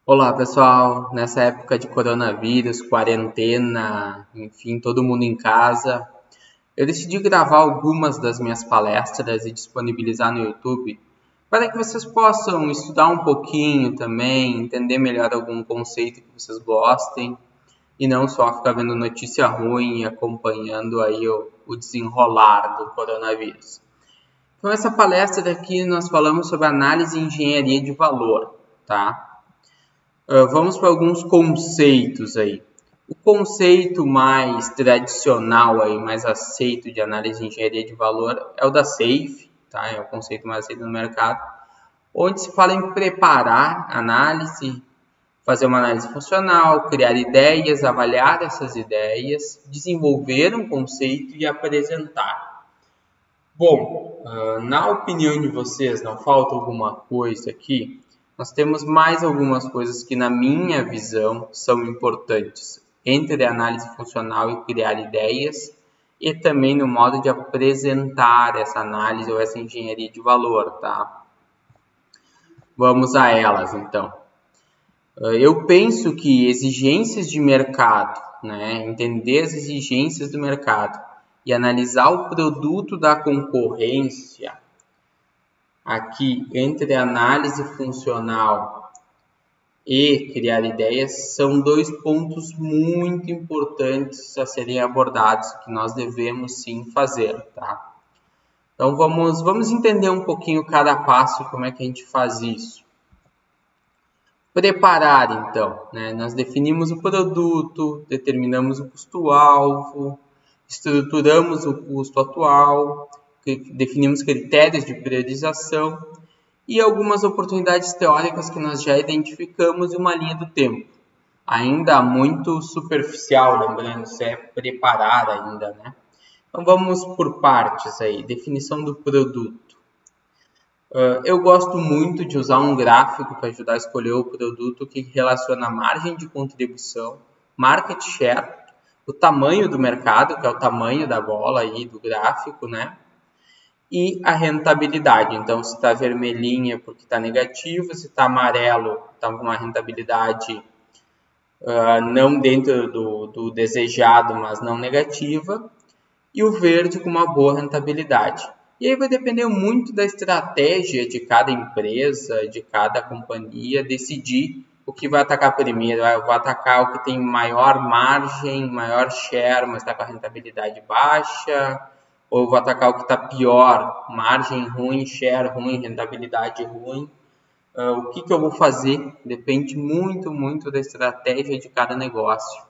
Olá, pessoal. Nessa época de coronavírus, quarentena, enfim, todo mundo em casa, eu decidi gravar algumas das minhas palestras e disponibilizar no YouTube para que vocês possam estudar um pouquinho também, entender melhor algum conceito que vocês gostem e não só ficar vendo notícia ruim e acompanhando aí o desenrolar do coronavírus. Então, essa palestra daqui nós falamos sobre análise e engenharia de valor, tá? Vamos para alguns conceitos aí. O conceito mais tradicional aí, mais aceito de análise de engenharia de valor é o da SAFe, tá? É o conceito mais aceito no mercado, onde se fala em preparar análise, fazer uma análise funcional, criar ideias, avaliar essas ideias, desenvolver um conceito e apresentar. Bom, na opinião de vocês, não falta alguma coisa aqui? Nós temos mais algumas coisas que, na minha visão, são importantes entre a análise funcional e criar ideias e também no modo de apresentar essa análise ou essa engenharia de valor, tá? Vamos a elas, então. Eu penso que exigências de mercado, né? Entender as exigências do mercado e analisar o produto da concorrência aqui entre análise funcional e criar ideias são dois pontos muito importantes a serem abordados que nós devemos sim fazer, tá? Então vamos entender um pouquinho cada passo como é que a gente faz isso. Preparar, então, né? Nós definimos o produto, determinamos o custo-alvo, estruturamos o custo atual, definimos critérios de priorização e algumas oportunidades teóricas que nós já identificamos e uma linha do tempo. Ainda muito superficial, lembrando, se é preparar ainda, né? Então vamos por partes aí. Definição do produto. Eu gosto muito de usar um gráfico para ajudar a escolher o produto que relaciona a margem de contribuição, market share, o tamanho do mercado, que é o tamanho da bola aí do gráfico, né? E a rentabilidade. Então, se está vermelhinha porque está negativo, se está amarelo, está com uma rentabilidade não dentro do desejado, mas não negativa, e o verde com uma boa rentabilidade. E aí vai depender muito da estratégia de cada empresa, de cada companhia, decidir o que vai atacar primeiro. Vai atacar o que tem maior margem, maior share, mas está com a rentabilidade baixa, ou vou atacar o que está pior, margem ruim, share ruim, rentabilidade ruim. O que eu vou fazer depende muito, muito da estratégia de cada negócio.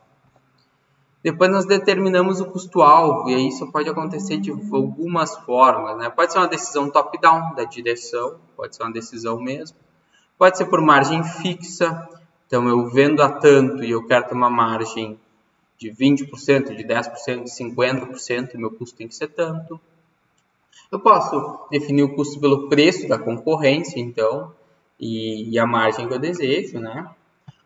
Depois nós determinamos o custo-alvo, e aí isso pode acontecer de algumas formas, né? Pode ser uma decisão top-down da direção, pode ser uma decisão mesmo. Pode ser por margem fixa, então eu vendo a tanto e eu quero ter uma margem de 20%, de 10%, de 50%, meu custo tem que ser tanto. Eu posso definir o custo pelo preço da concorrência, então, e a margem que eu desejo, né?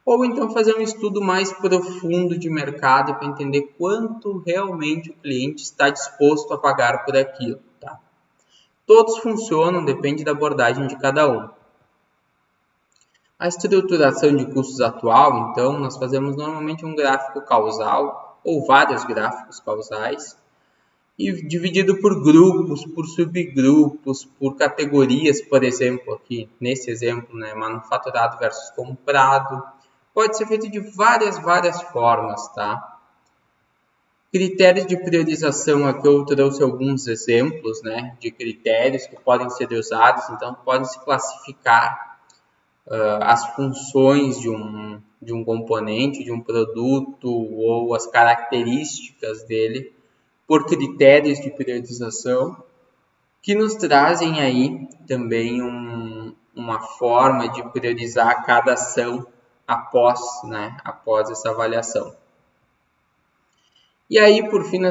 Ou então fazer um estudo mais profundo de mercado para entender quanto realmente o cliente está disposto a pagar por aquilo, tá? Todos funcionam, depende da abordagem de cada um. A estruturação de custos atual, então, nós fazemos normalmente um gráfico causal ou vários gráficos causais e dividido por grupos, por subgrupos, por categorias, por exemplo, aqui nesse exemplo, né, manufaturado versus comprado. Pode ser feito de várias formas, tá? Critérios de priorização, aqui eu trouxe alguns exemplos, né, de critérios que podem ser usados, então podem se classificar as funções de um componente, de um produto ou as características dele por critérios de priorização que nos trazem aí também uma forma de priorizar cada ação após essa avaliação. E aí, por fim,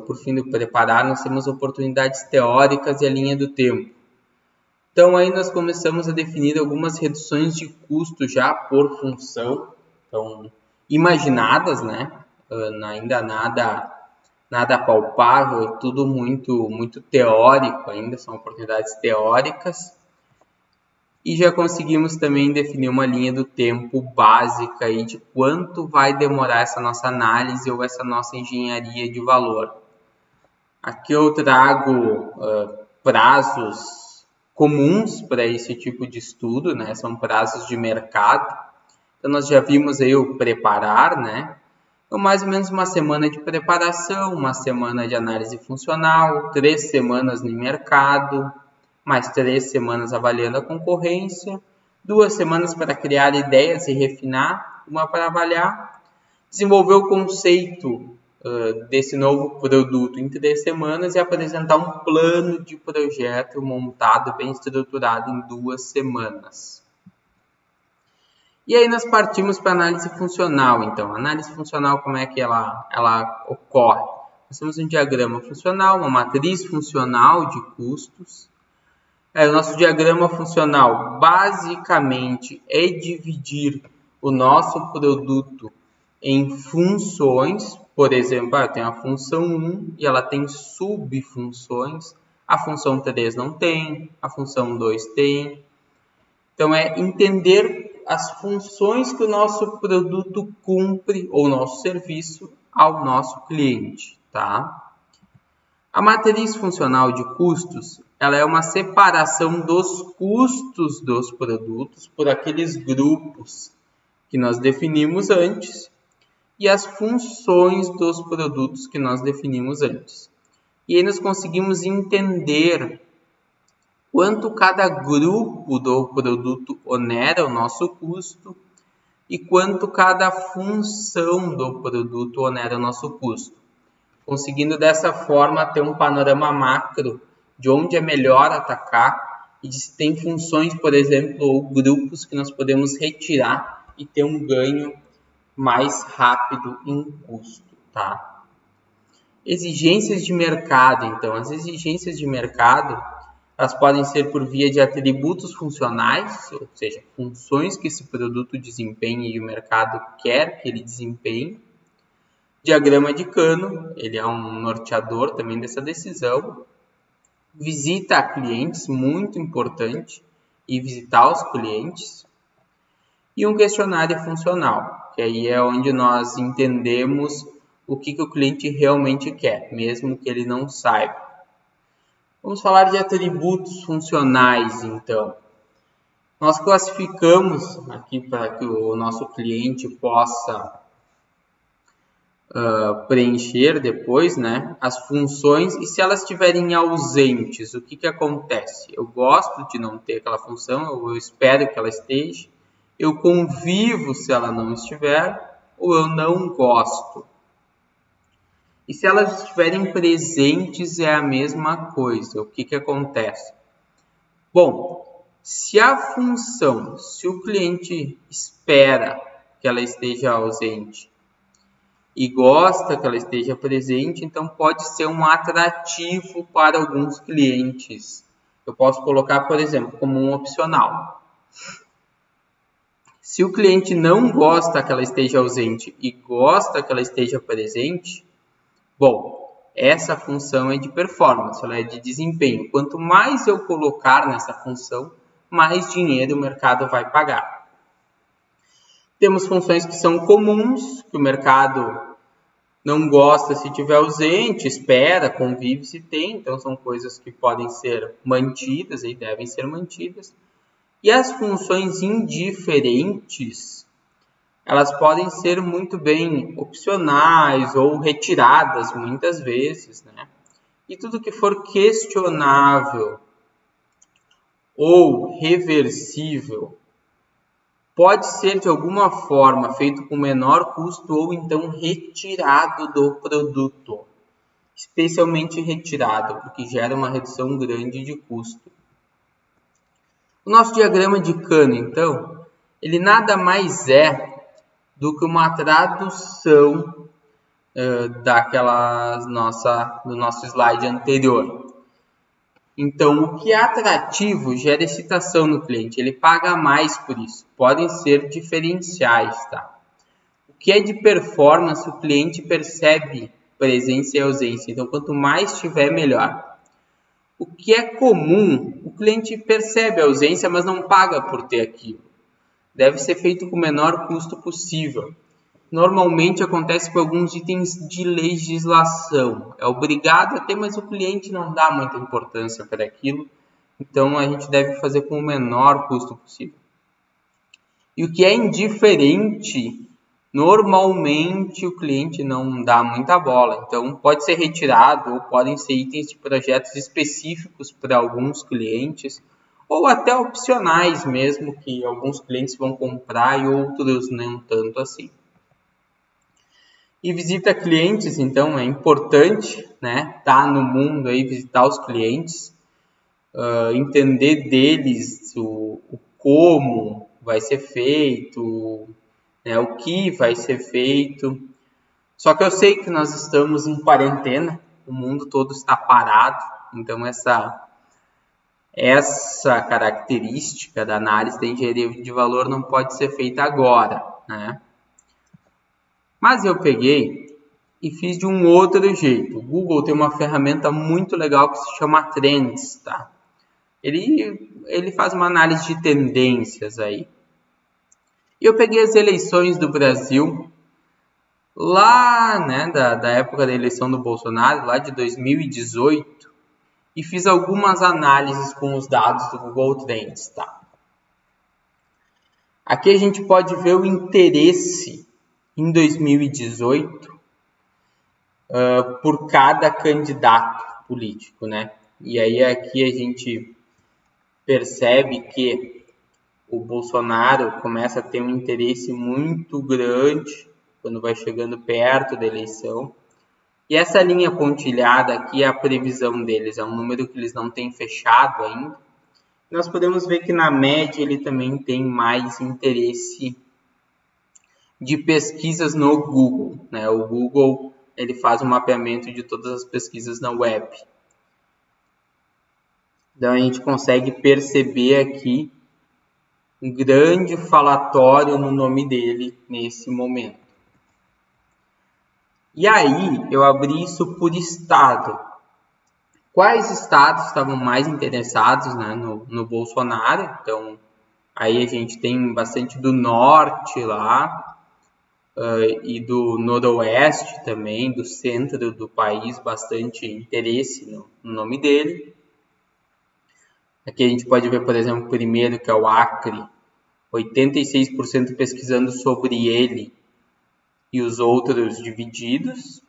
por fim do preparar, nós temos oportunidades teóricas e a linha do tempo. Então, aí nós começamos a definir algumas reduções de custo já por função, então, imaginadas, né? Ainda nada palpável, tudo muito teórico ainda, são oportunidades teóricas. E já conseguimos também definir uma linha do tempo básica aí de quanto vai demorar essa nossa análise ou essa nossa engenharia de valor. Aqui eu trago prazos comuns para esse tipo de estudo, né? São prazos de mercado. Então nós já vimos aí o preparar, né? Então, mais ou menos uma semana de preparação, uma semana de análise funcional, 3 semanas no mercado, mais 3 semanas avaliando a concorrência, 2 semanas para criar ideias e refinar, uma para avaliar, desenvolver o conceito desse novo produto em 3 semanas e apresentar um plano de projeto montado, bem estruturado em 2 semanas. E aí nós partimos para a análise funcional, então. A análise funcional, como é que ela ocorre? Nós temos um diagrama funcional, uma matriz funcional de custos. O nosso diagrama funcional, basicamente, é dividir o nosso produto em funções. Por exemplo, tem a função 1 e ela tem subfunções. A função 3 não tem, a função 2 tem. Então, é entender as funções que o nosso produto cumpre ou nosso serviço ao nosso cliente, tá? A matriz funcional de custos, ela é uma separação dos custos dos produtos por aqueles grupos que nós definimos antes e as funções dos produtos que nós definimos antes. E aí nós conseguimos entender quanto cada grupo do produto onera o nosso custo e quanto cada função do produto onera o nosso custo. Conseguindo dessa forma ter um panorama macro de onde é melhor atacar e de se tem funções, por exemplo, ou grupos que nós podemos retirar e ter um ganho mais rápido em custo, tá? Exigências de mercado, então. As exigências de mercado, elas podem ser por via de atributos funcionais, ou seja, funções que esse produto desempenha e o mercado quer que ele desempenhe. Diagrama de Cano, ele é um norteador também dessa decisão. Visita a clientes, muito importante, e visitar os clientes. E um questionário funcional, que aí é onde nós entendemos o que o cliente realmente quer, mesmo que ele não saiba. Vamos falar de atributos funcionais, então. Nós classificamos aqui para que o nosso cliente possa preencher depois, né, as funções, e se elas estiverem ausentes, o que acontece? Eu gosto de não ter aquela função, eu espero que ela esteja, eu convivo se ela não estiver, ou eu não gosto. E se elas estiverem presentes, é a mesma coisa. O que acontece? Bom, se a função, se o cliente espera que ela esteja ausente e gosta que ela esteja presente, então pode ser um atrativo para alguns clientes. Eu posso colocar, por exemplo, como um opcional. Se o cliente não gosta que ela esteja ausente e gosta que ela esteja presente, bom, essa função é de performance, ela é de desempenho. Quanto mais eu colocar nessa função, mais dinheiro o mercado vai pagar. Temos funções que são comuns, que o mercado não gosta se estiver ausente, espera, convive se tem. Então, são coisas que podem ser mantidas e devem ser mantidas. E as funções indiferentes, elas podem ser muito bem opcionais ou retiradas muitas vezes, né? E tudo que for questionável ou reversível pode ser de alguma forma feito com menor custo ou então retirado do produto. Especialmente retirado, porque gera uma redução grande de custo. O nosso diagrama de Cano, então, ele nada mais é do que uma tradução do nosso slide anterior. Então, o que é atrativo gera excitação no cliente, ele paga mais por isso. Podem ser diferenciais, tá? O que é de performance, o cliente percebe presença e ausência. Então, quanto mais tiver, melhor. O que é comum, o cliente percebe a ausência, mas não paga por ter aquilo. Deve ser feito com o menor custo possível. Normalmente acontece por alguns itens de legislação. É obrigado a ter, mas o cliente não dá muita importância para aquilo. Então a gente deve fazer com o menor custo possível. E o que é indiferente, normalmente o cliente não dá muita bola. Então pode ser retirado ou podem ser itens de projetos específicos para alguns clientes ou até opcionais mesmo, que alguns clientes vão comprar e outros não tanto assim. E visita clientes, então, é importante, né? Tá no mundo aí, visitar os clientes, entender deles o como vai ser feito, né? O que vai ser feito. Só que eu sei que nós estamos em quarentena, o mundo todo está parado, então essa característica da análise da engenharia de valor não pode ser feita agora, né? Mas eu peguei e fiz de um outro jeito. O Google tem uma ferramenta muito legal que se chama Trends, tá? Ele faz uma análise de tendências aí. E eu peguei as eleições do Brasil, lá, né, da época da eleição do Bolsonaro, lá de 2018, e fiz algumas análises com os dados do Google Trends, tá? Aqui a gente pode ver o interesse em 2018 por cada candidato político, né? E aí aqui a gente percebe que o Bolsonaro começa a ter um interesse muito grande quando vai chegando perto da eleição. E essa linha pontilhada aqui é a previsão deles, é um número que eles não têm fechado ainda. Nós podemos ver que na média ele também tem mais interesse de pesquisas no Google, né? O Google ele faz um mapeamento de todas as pesquisas na web. Então a gente consegue perceber aqui um grande falatório no nome dele nesse momento. E aí eu abri isso por estado. Quais estados estavam mais interessados, né, no Bolsonaro? Então aí a gente tem bastante do norte lá, e do noroeste também, do centro do país, bastante interesse no nome dele. Aqui a gente pode ver, por exemplo, o primeiro, que é o Acre, 86% pesquisando sobre ele e os outros divididos.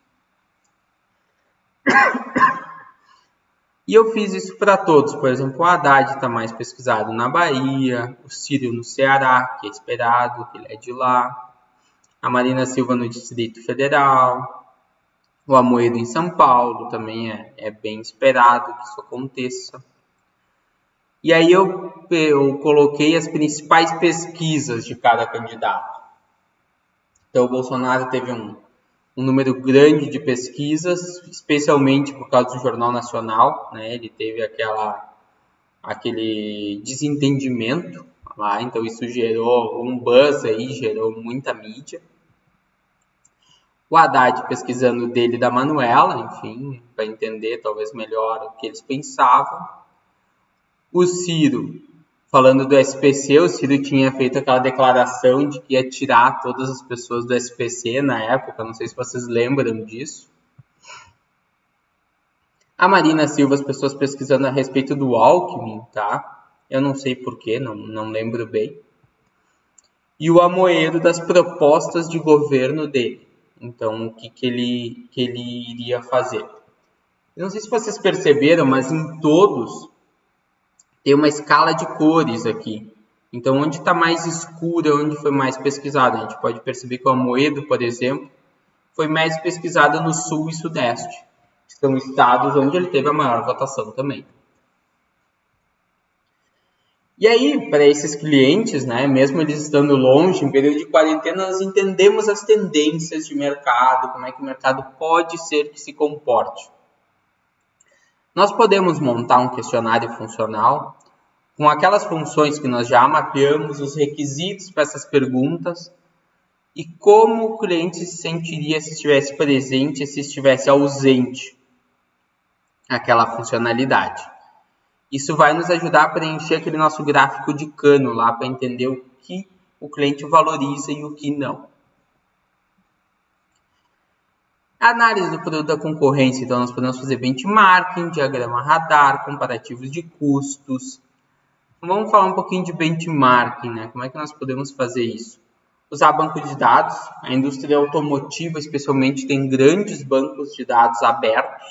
E eu fiz isso para todos. Por exemplo, o Haddad está mais pesquisado na Bahia, o Ciro no Ceará, que é esperado, que ele é de lá. A Marina Silva no Distrito Federal, o Amoedo em São Paulo, também é bem esperado que isso aconteça. E aí eu coloquei as principais pesquisas de cada candidato. Então o Bolsonaro teve um número grande de pesquisas, especialmente por causa do Jornal Nacional, né? Ele teve aquele desentendimento lá, então isso gerou um buzz aí, gerou muita mídia. O Haddad pesquisando dele e da Manuela, enfim, para entender talvez melhor o que eles pensavam. O Ciro falando do SPC, o Ciro tinha feito aquela declaração de que ia tirar todas as pessoas do SPC na época, não sei se vocês lembram disso. A Marina Silva, as pessoas pesquisando a respeito do Alckmin, tá? Eu não sei porquê, não lembro bem. E o Amoedo das propostas de governo dele. Então, o que ele iria fazer. Eu não sei se vocês perceberam, mas em todos tem uma escala de cores aqui. Então, onde está mais escuro, onde foi mais pesquisado. A gente pode perceber que o Amoedo, por exemplo, foi mais pesquisado no sul e sudeste. São estados onde ele teve a maior votação também. E aí, para esses clientes, né, mesmo eles estando longe, em período de quarentena, nós entendemos as tendências de mercado, como é que o mercado pode ser que se comporte. Nós podemos montar um questionário funcional com aquelas funções que nós já mapeamos, os requisitos para essas perguntas e como o cliente se sentiria se estivesse presente e se estivesse ausente aquela funcionalidade. Isso vai nos ajudar a preencher aquele nosso gráfico de cano lá, para entender o que o cliente valoriza e o que não. Análise do produto da concorrência. Então, nós podemos fazer benchmarking, diagrama radar, comparativos de custos. Vamos falar um pouquinho de benchmarking, né? Como é que nós podemos fazer isso? Usar banco de dados. A indústria automotiva, especialmente, tem grandes bancos de dados abertos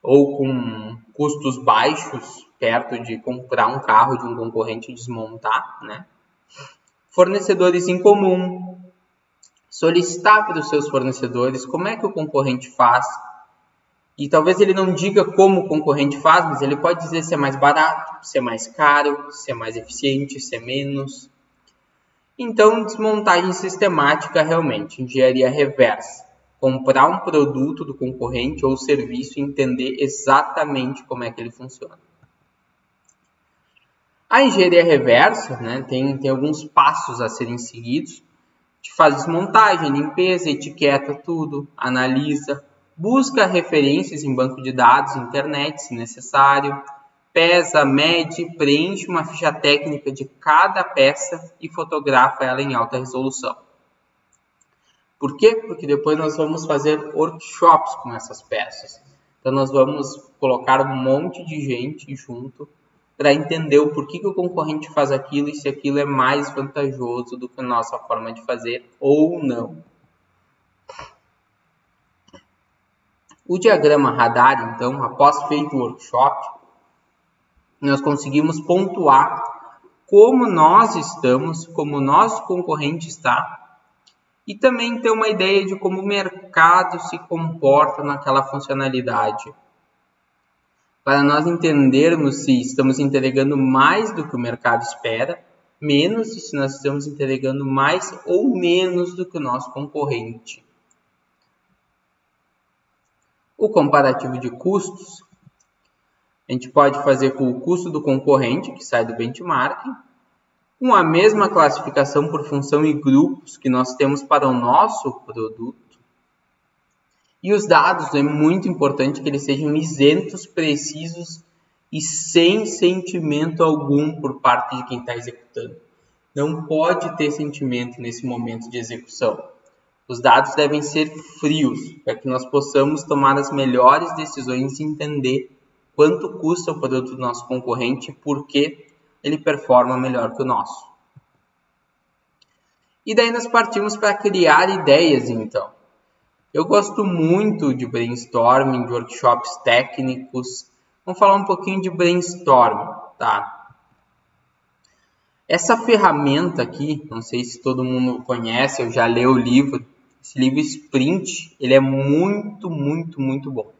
ou com custos baixos, perto de comprar um carro de um concorrente e desmontar, né? Fornecedores em comum. Solicitar para os seus fornecedores como é que o concorrente faz. E talvez ele não diga como o concorrente faz, mas ele pode dizer se é mais barato, se é mais caro, se é mais eficiente, se é menos. Então, desmontagem sistemática realmente, engenharia reversa. Comprar um produto do concorrente ou serviço e entender exatamente como é que ele funciona. A engenharia reversa, né, tem alguns passos a serem seguidos. A gente faz desmontagem, limpeza, etiqueta tudo, analisa, busca referências em banco de dados, internet, se necessário, pesa, mede, preenche uma ficha técnica de cada peça e fotografa ela em alta resolução. Por quê? Porque depois nós vamos fazer workshops com essas peças. Então nós vamos colocar um monte de gente junto para entender o porquê que o concorrente faz aquilo e se aquilo é mais vantajoso do que a nossa forma de fazer ou não. O diagrama radar, então, após feito o workshop, nós conseguimos pontuar como nós estamos, como o nosso concorrente está, e também ter uma ideia de como o mercado se comporta naquela funcionalidade. Para nós entendermos se estamos entregando mais do que o mercado espera, menos, e se nós estamos entregando mais ou menos do que o nosso concorrente. O comparativo de custos, a gente pode fazer com o custo do concorrente, que sai do benchmarking, com a mesma classificação por função e grupos que nós temos para o nosso produto. E os dados, é muito importante que eles sejam isentos, precisos e sem sentimento algum por parte de quem está executando. Não pode ter sentimento nesse momento de execução. Os dados devem ser frios, para que nós possamos tomar as melhores decisões e entender quanto custa o produto do nosso concorrente e por que ele performa melhor que o nosso. E daí nós partimos para criar ideias, então. Eu gosto muito de brainstorming, de workshops técnicos. Vamos falar um pouquinho de brainstorming, tá? Essa ferramenta aqui, não sei se todo mundo conhece, eu já li o livro. Esse livro Sprint, ele é muito, muito, muito bom.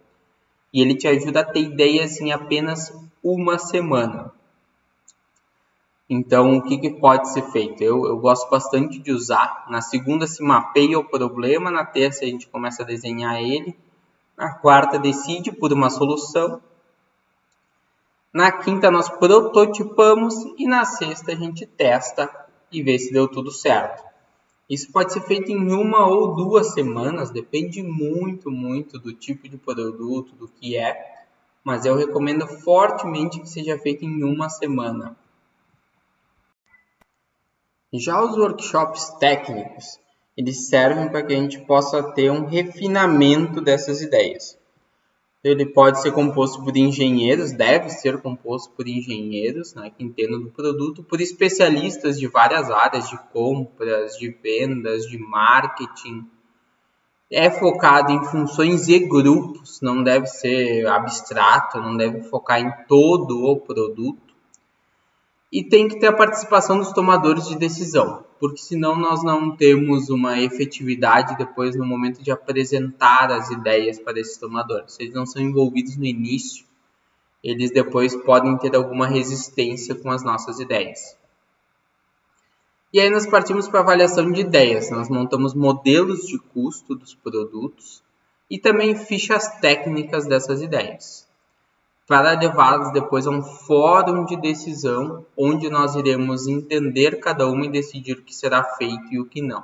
E ele te ajuda a ter ideias em apenas uma semana. Então, o que pode ser feito? Eu gosto bastante de usar. Na segunda se mapeia o problema, na terça a gente começa a desenhar ele, na quarta decide por uma solução, na quinta nós prototipamos e na sexta a gente testa e vê se deu tudo certo. Isso pode ser feito em 1 ou 2 semanas, depende muito, muito do tipo de produto, do que é, mas eu recomendo fortemente que seja feito em 1 semana. Já os workshops técnicos, eles servem para que a gente possa ter um refinamento dessas ideias. Ele pode ser composto por engenheiros, deve ser composto por engenheiros, né, que entendam do produto, por especialistas de várias áreas, de compras, de vendas, de marketing. É focado em funções e grupos, não deve ser abstrato, não deve focar em todo o produto. E tem que ter a participação dos tomadores de decisão, porque senão nós não temos uma efetividade depois no momento de apresentar as ideias para esses tomadores. Se eles não são envolvidos no início, eles depois podem ter alguma resistência com as nossas ideias. E aí nós partimos para a avaliação de ideias. Nós montamos modelos de custo dos produtos e também fichas técnicas dessas ideias, para levá-las depois a um fórum de decisão, onde nós iremos entender cada uma e decidir o que será feito e o que não.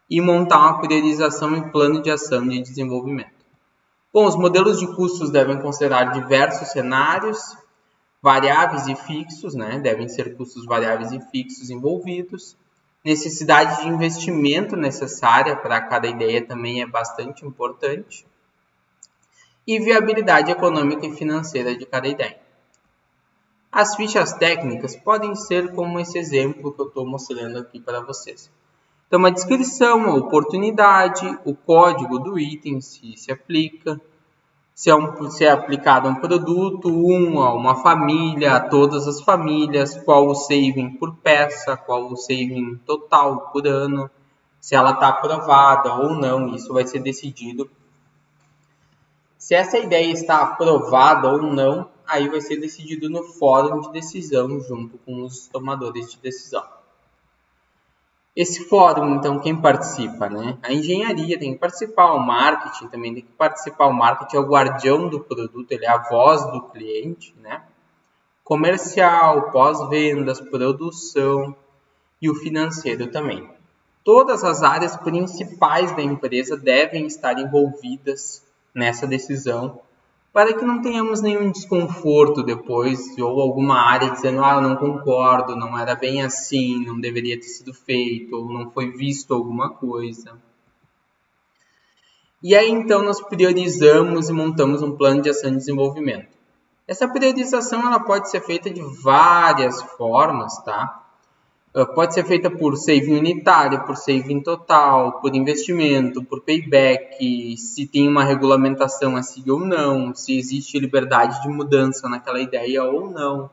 E montar uma priorização e plano de ação de desenvolvimento. Bom, os modelos de custos devem considerar diversos cenários, Variáveis e fixos, né? Devem ser custos variáveis e fixos envolvidos. Necessidade de investimento necessária para cada ideia também é bastante importante. E viabilidade econômica e financeira de cada ideia. As fichas técnicas podem ser como esse exemplo que eu estou mostrando aqui para vocês. Então, uma descrição, a oportunidade, o código do item, se aplica, se é aplicado a um produto, a uma família, a todas as famílias, qual o saving por peça, qual o saving total por ano, se ela está aprovada ou não, isso vai ser decidido. Se essa ideia está aprovada ou não, aí vai ser decidido no fórum de decisão junto com os tomadores de decisão. Esse fórum, então, quem participa, né? A engenharia tem que participar, o marketing também tem que participar. O marketing é o guardião do produto, ele é a voz do cliente, né? Comercial, pós-vendas, produção e o financeiro também. Todas as áreas principais da empresa devem estar envolvidas nessa decisão para que não tenhamos nenhum desconforto depois ou alguma área dizendo eu não concordo, não era bem assim, não deveria ter sido feito ou não foi visto alguma coisa. E aí então nós priorizamos e montamos um plano de ação de desenvolvimento. Essa priorização ela pode ser feita de várias formas, tá? Pode ser feita por saving unitário, por saving total, por investimento, por payback, se tem uma regulamentação a seguir ou não, se existe liberdade de mudança naquela ideia ou não.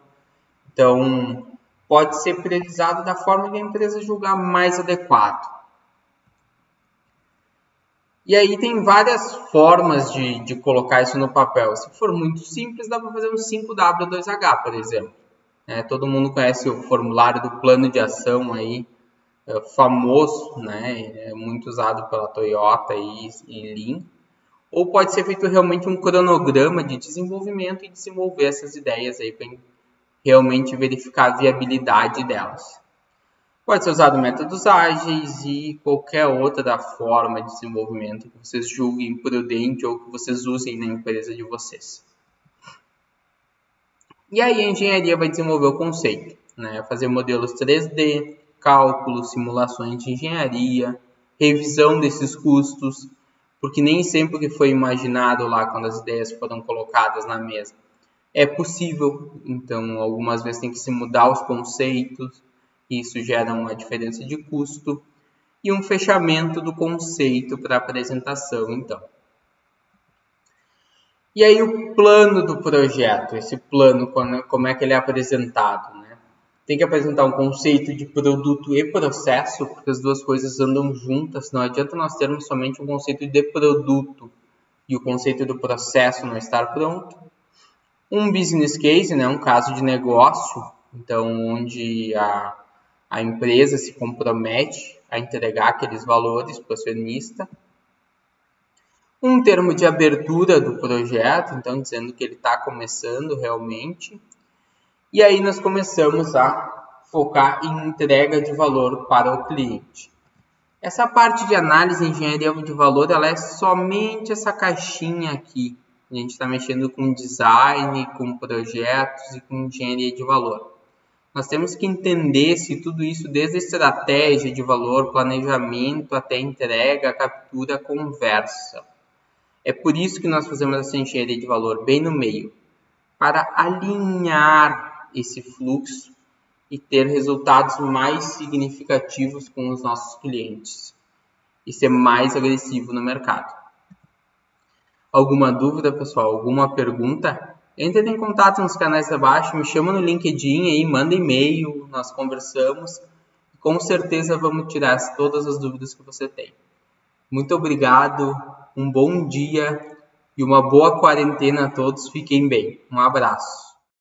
Então, pode ser priorizado da forma que a empresa julgar mais adequado. E aí tem várias formas de colocar isso no papel. Se for muito simples, dá para fazer um 5W2H, por exemplo. Todo mundo conhece o formulário do plano de ação aí, famoso, né? Muito usado pela Toyota e Lean. Ou pode ser feito realmente um cronograma de desenvolvimento e desenvolver essas ideias aí para realmente verificar a viabilidade delas. Pode ser usado métodos ágeis e qualquer outra forma de desenvolvimento que vocês julguem prudente ou que vocês usem na empresa de vocês. E aí a engenharia vai desenvolver o conceito, né? Fazer modelos 3D, cálculos, simulações de engenharia, revisão desses custos, porque nem sempre o que foi imaginado lá quando as ideias foram colocadas na mesa é possível. Então, algumas vezes tem que se mudar os conceitos, e isso gera uma diferença de custo, e um fechamento do conceito para a apresentação, então. E aí o plano do projeto, esse plano, como é que ele é apresentado, né? Tem que apresentar um conceito de produto e processo, porque as duas coisas andam juntas. Não adianta nós termos somente um conceito de produto e o conceito do processo não estar pronto. Um business case, né? Um caso de negócio, então onde a empresa se compromete a entregar aqueles valores para o acionista. Um termo de abertura do projeto, então dizendo que ele está começando realmente. E aí nós começamos a focar em entrega de valor para o cliente. Essa parte de análise e engenharia de valor, ela é somente essa caixinha aqui. A gente está mexendo com design, com projetos e com engenharia de valor. Nós temos que entender se tudo isso, desde a estratégia de valor, planejamento, até entrega, captura, conversa. É por isso que nós fazemos essa engenharia de valor bem no meio, para alinhar esse fluxo e ter resultados mais significativos com os nossos clientes e ser mais agressivo no mercado. Alguma dúvida, pessoal? Alguma pergunta? Entre em contato nos canais abaixo, me chama no LinkedIn aí, manda e-mail, nós conversamos. Com certeza vamos tirar todas as dúvidas que você tem. Muito obrigado, um bom dia e uma boa quarentena a todos. Fiquem bem. Um abraço.